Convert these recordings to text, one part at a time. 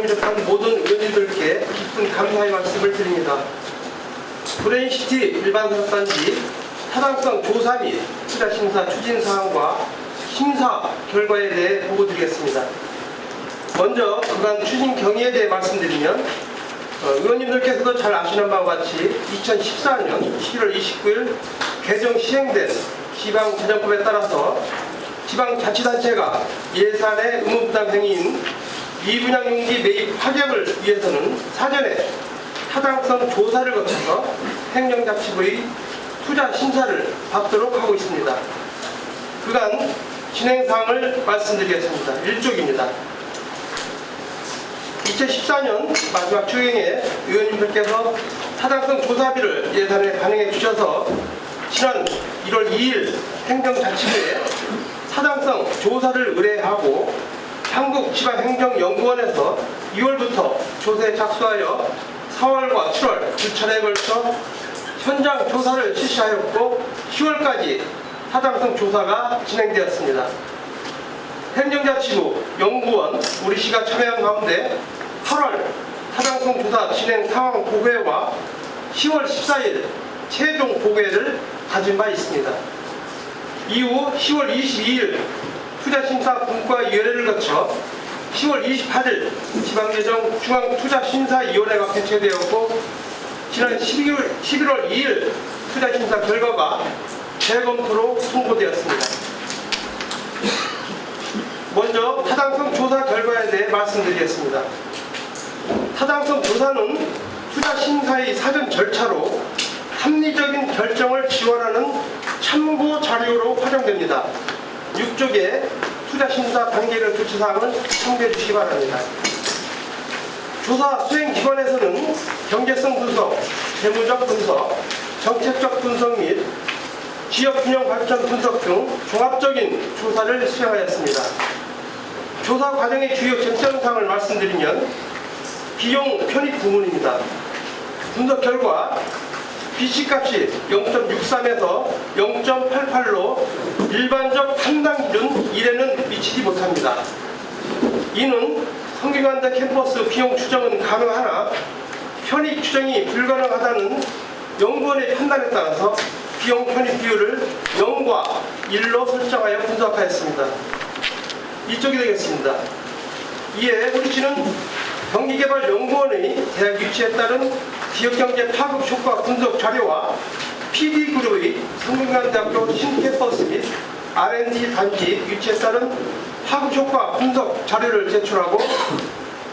참여한 모든 의원님들께 깊은 감사의 말씀을 드립니다. 브레인시티 일반사업단지 타당성 조사 및 투자심사 추진사항과 심사 결과에 대해 보고드리겠습니다. 먼저 그간 추진 경위에 대해 말씀드리면 의원님들께서도 잘 아시는 바와 같이 2014년 11월 29일 개정 시행된 지방재정법에 따라서 지방자치단체가 예산의 의무부담 행위인 미분양용지 매입 확약을 위해서는 사전에 타당성 조사를 거쳐서 행정자치부의 투자 심사를 받도록 하고 있습니다. 그간 진행사항을 말씀드리겠습니다. 1쪽입니다. 2014년 마지막 추경에 의원님들께서 타당성 조사비를 예산에 반영해 주셔서 지난 1월 2일 행정자치부에 타당성 조사를 의뢰하고 한국지방행정연구원에서 2월부터 조사에 착수하여 4월과 7월 두 차례에 걸쳐 현장 조사를 실시하였고 10월까지 타당성 조사가 진행되었습니다. 행정자치부, 연구원, 우리시가 참여한 가운데 8월 타당성 조사 진행 상황 보고회와 10월 14일 최종 보고회를 가진 바 있습니다. 이후 10월 22일 투자심사 분과위원회를 거쳐 10월 28일 지방재정 중앙투자심사위원회가 개최되었고 지난 11월 2일 투자심사 결과가 재검토로 통보되었습니다. 먼저 타당성 조사 결과에 대해 말씀드리겠습니다. 타당성 조사는 투자심사의 사전 절차로 합리적인 결정을 지원하는 참고 자료로 활용됩니다. 6쪽의 투자심사 단계별 조치사항을 참고해 주시기 바랍니다. 조사 수행기관에서는 경제성 분석, 재무적 분석, 정책적 분석 및 지역균형 발전 분석 등 종합적인 조사를 수행하였습니다. 조사 과정의 주요 쟁점사항을 말씀드리면 비용 편입 부분입니다. 분석 결과 BC값이 0.63에서 0.88로 일반적 판단 기준 1에는 미치지 못합니다. 이는 성균관대 캠퍼스 비용 추정은 가능하나 편입 추정이 불가능하다는 연구원의 판단에 따라서 비용 편입 비율을 0과 1로 설정하여 분석하였습니다. 이쪽이 되겠습니다. 이에 우리시는 경기개발연구원의 대학 유치에 따른 지역경제 파급 효과 분석 자료와 PD그룹의 성균관대학교 신캠퍼스 및 R&D 단지 유치에 따른 파급 효과 분석 자료를 제출하고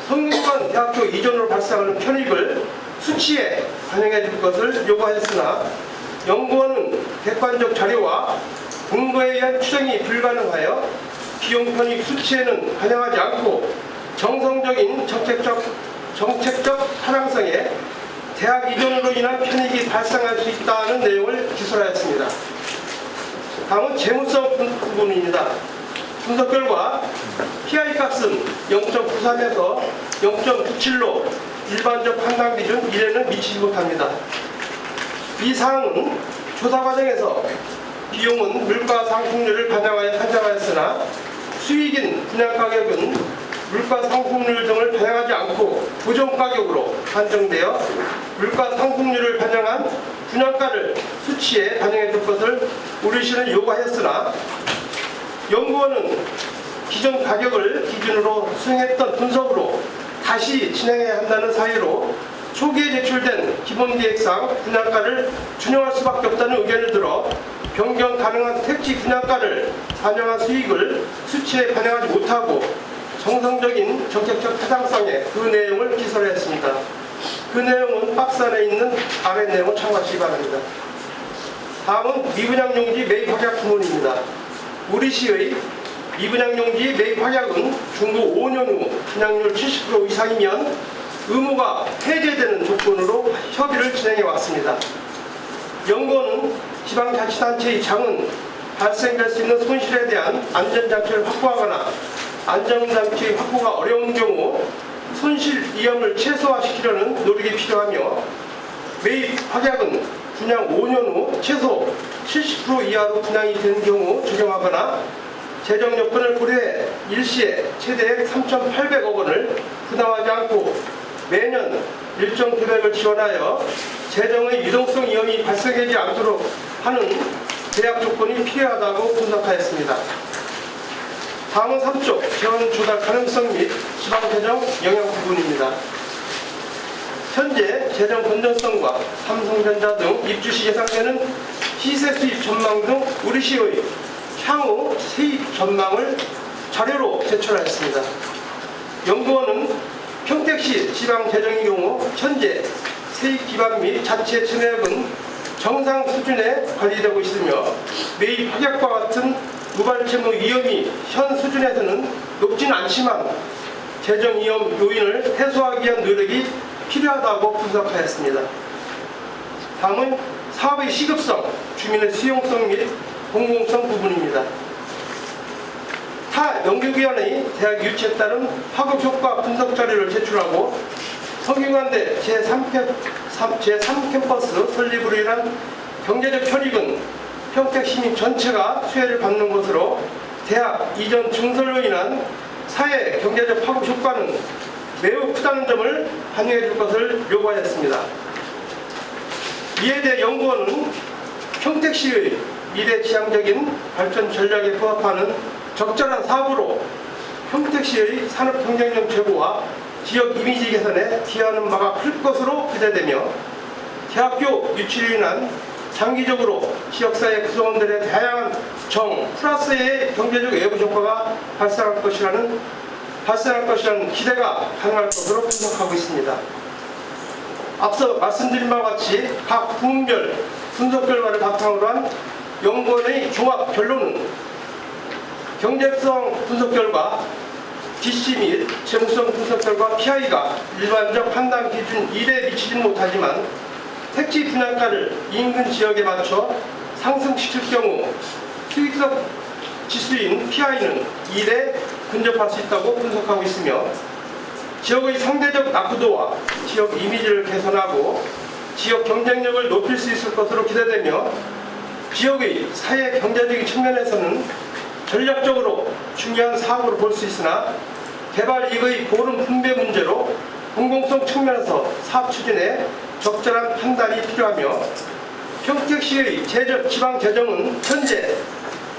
성균관대학교 이전으로 발생하는 편입을 수치에 반영해 줄 것을 요구하였으나 연구원은 객관적 자료와 근거에 의한 추정이 불가능하여 비용 편입 수치에는 반영하지 않고 정성적인 정책적 타당성에 대학 이전으로 인한 편익이 발생할 수 있다는 내용을 기술하였습니다. 다음은 재무성 부분입니다. 분석 결과 PI 값은 0.93에서 0.97로 일반적 판단 기준 1에는 미치지 못합니다. 이 사항은 조사 과정에서 비용은 물가 상승률을 반영하여 산정하였으나 수익인 분양가격은 물가 상승률 등을 반영하지 않고 고정가격으로 한정되어 물가 상승률을 반영한 분양가를 수치에 반영해 줄 것을 우리시는 요구하였으나 연구원은 기존 가격을 기준으로 수행했던 분석으로 다시 진행해야 한다는 사유로 초기에 제출된 기본계획상 분양가를 준용할 수밖에 없다는 의견을 들어 변경 가능한 택지 분양가를 반영한 수익을 수치에 반영하지 못하고 정성적인 정책적 타당성에 그 내용을 기술했습니다. 그 내용은 박스 안에 있는 아래 내용을 참고하시기 바랍니다. 다음은 미분양용지 매입 확약 부문입니다. 우리시의 미분양용지 매입 확약은 중도 5년 후 분양률 70% 이상이면 의무가 해제되는 조건으로 협의를 진행해 왔습니다. 연구원은 지방자치단체의 장은 발생될 수 있는 손실에 대한 안전장치를 확보하거나 안전장치 확보가 어려운 경우 손실 위험을 최소화시키려는 노력이 필요하며 매입 확약은 분양 5년 후 최소 70% 이하로 분양이 되는 경우 적용하거나 재정 여건을 고려해 일시에 최대 3,800억 원을 분담하지 않고 매년 일정 금액을 지원하여 재정의 유동성 위험이 발생하지 않도록 하는 제약 조건이 필요하다고 분석하였습니다. 다음은 3쪽 재원 조달 가능성 및 지방재정 영향 부분입니다. 현재 재정 건전성과 삼성전자 등 입주시 예상되는 시세 수입 전망 등 우리시의 향후 세입 전망을 자료로 제출하였습니다. 연구원은 평택시 지방재정의 경우 현재 세입 기반 및 자체 증액은 정상 수준에 관리되고 있으며 매입 확약과 같은 무발채무 위험이 현 수준에서는 높지는 않지만 재정 위험 요인을 해소하기 위한 노력이 필요하다고 분석하였습니다. 다음은 사업의 시급성, 주민의 수용성 및 공공성 부분입니다. 타 연구기관의 대학 유치에 따른 파급효과 분석 자료를 제출하고 성균관대 제3캠퍼스 설립으로 인한 경제적 효익은 평택 시민 전체가 수혜를 받는 것으로 대학 이전 증설로 인한 사회 경제적 파급 효과는 매우 크다는 점을 반영해 줄 것을 요구하였습니다. 이에 대해 연구원은 평택시의 미래지향적인 발전 전략에 부합하는 적절한 사업으로 평택시의 산업 경쟁력 제고와 지역 이미지 개선에 기여하는 바가 클 것으로 기대되며 대학교 유치로 인한 장기적으로 지역사회 구성원들의 다양한 정 플러스의 경제적 외부 효과가 발생할 것이라는 기대가 가능할 것으로 분석하고 있습니다. 앞서 말씀드린 바와 같이 각 부문별 분석 결과를 바탕으로 한 연구원의 종합 결론은 경제성 분석 결과, DC 및 재무성 분석 결과 PI가 일반적 판단 기준 1에 미치지는 못하지만 택지 분양가를 인근 지역에 맞춰 상승시킬 경우 수익성 지수인 PI는 1에 근접할 수 있다고 분석하고 있으며 지역의 상대적 낙후도와 지역 이미지를 개선하고 지역 경쟁력을 높일 수 있을 것으로 기대되며 지역의 사회 경제적인 측면에서는 전략적으로 중요한 사업으로 볼 수 있으나 개발 이익의 고른 분배 문제로 공공성 측면에서 사업 추진에 적절한 판단이 필요하며 평택시의 지방 재정은 현재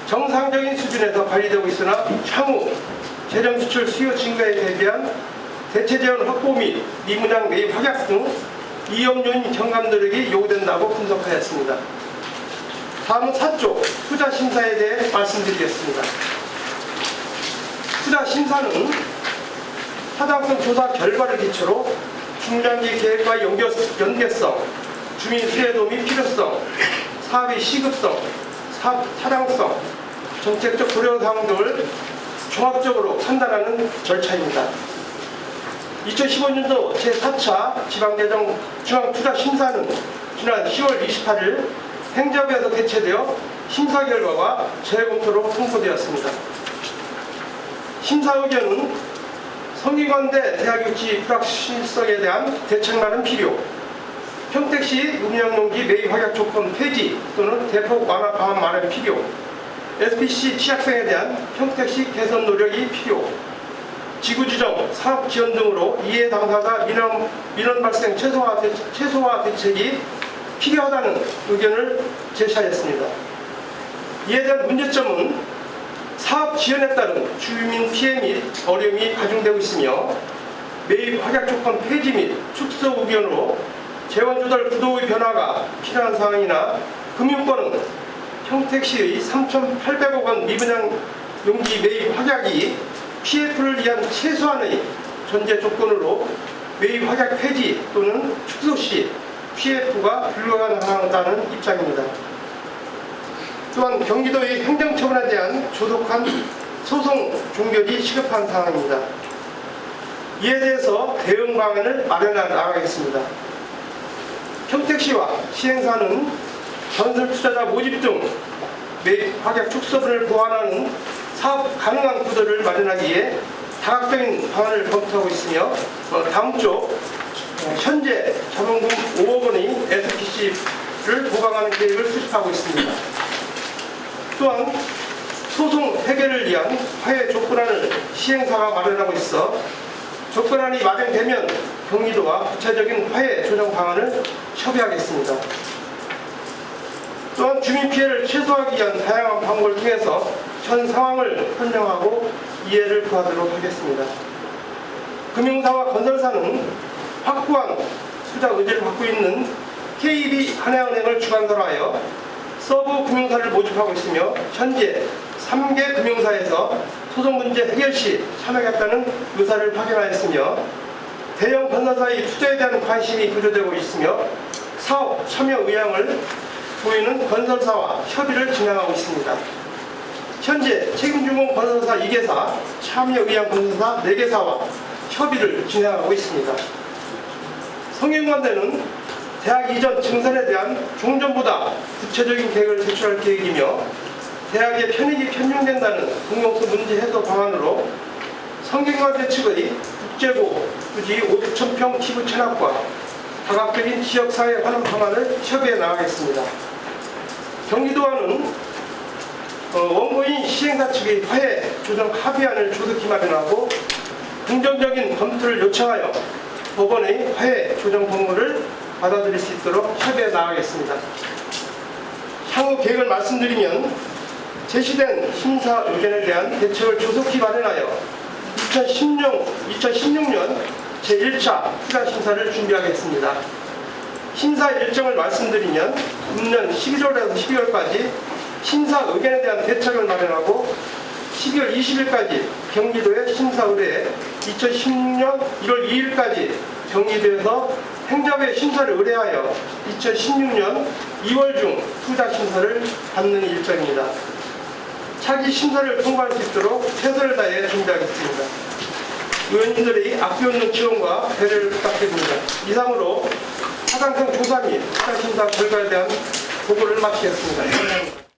정상적인 수준에서 관리되고 있으나 향후 재정 지출 수요 증가에 대비한 대체 재원 확보 및 미분양 매입 확약 등 위험 요인 경감 노력이 요구된다고 분석하였습니다. 다음은 4쪽 투자 심사에 대해 말씀드리겠습니다. 투자 심사는 타당성 조사 결과를 기초로 중장기 계획과의 연계성, 주민 수혜도 및 필요성, 사업의 시급성, 사업 타당성, 정책적 고려사항 등을 종합적으로 판단하는 절차입니다. 2015년도 제4차 지방재정 중앙투자심사는 지난 10월 28일 행정부에서 개최되어 심사 결과가 재검토로 통보되었습니다. 심사 의견은 성균관대 대학 유치 불확실성에 대한 대책 마련 필요, 평택시 음양농지 매입 확약 조건 폐지 또는 대폭 완화 방안 마련 필요, SPC 취약성에 대한 평택시 개선 노력이 필요, 지구지정, 산업 지원 등으로 이해 당사자 민원 발생 최소화 대책이 필요하다는 의견을 제시하였습니다. 이에 대한 문제점은 사업 지연에 따른 주민 피해 및 어려움이 가중되고 있으며 매입 확약 조건 폐지 및 축소 의견으로 재원 조달 구도의 변화가 필요한 상황이나 금융권은 평택시의 3,800억 원 미분양 용지 매입 확약이 PF를 위한 최소한의 전제 조건으로 매입 확약 폐지 또는 축소 시 PF가 불가능하다는 입장입니다. 또한 경기도의 행정처분에 대한 조속한 소송 종결이 시급한 상황입니다. 이에 대해서 대응 방안을 마련해 나가겠습니다. 평택시와 시행사는 건설 투자자 모집 등 매입 확약 축소분을 보완하는 사업 가능한 구도를 마련하기 위해 다각적인 방안을 검토하고 있으며 다음 주 현재 자본금 5억 원의 SPC를 보강하는 계획을 수립하고 있습니다. 또한 소송 해결을 위한 화해 조건안을 시행사가 마련하고 있어 조건안이 마련되면 경기도와 구체적인 화해 조정 방안을 협의하겠습니다. 또한 주민 피해를 최소화하기 위한 다양한 방법을 통해서 현 상황을 설명하고 이해를 구하도록 하겠습니다. 금융사와 건설사는 확고한 투자 의지를 갖고 있는 KB 한해은행을 주관사로 하여 서브 금융사를 모집하고 있으며 현재 3개 금융사에서 소송 문제 해결 시 참여하겠다는 의사를 확인하였으며 대형 건설사의 투자에 대한 관심이 고조되고 있으며 사업 참여 의향을 보이는 건설사와 협의를 진행하고 있습니다. 현재 책임주공 건설사 2개사, 참여 의향 건설사 4개사와 협의를 진행하고 있습니다. 성균관대는 대학 이전 증산에 대한 종전보다 구체적인 계획을 제출할 계획이며 대학의 편익이 편중된다는 공용수 문제 해소 방안으로 성균관대 측의 국제고 부지 5,000평 기부 체납과 다각적인 지역사회 환원 방안을 협의해 나가겠습니다. 경기도와는 원고인 시행사 측의 화해 조정 합의안을 조속히 마련하고 긍정적인 검토를 요청하여 법원의 화해 조정 공문을 받아들일 수 있도록 협의해 나가겠습니다. 향후 계획을 말씀드리면 제시된 심사 의견에 대한 대책을 조속히 마련하여 2016년 제1차 후자심사를 준비하겠습니다. 심사 일정을 말씀드리면 금년 11월에서 12월까지 심사 의견에 대한 대책을 마련하고 12월 20일까지 경기도에 심사 의뢰해 2016년 1월 2일까지 경기도에서 행정부에 심사를 의뢰하여 2016년 2월 중 후자 심사를 받는 일정입니다. 차기 심사를 통과할 수 있도록 최선을 다해 준비하겠습니다. 의원님들의 아낌없는 지원과 배려를 부탁드립니다. 이상으로 사당성 조사 및 후자 심사 결과에 대한 보고를 마치겠습니다. 감사합니다.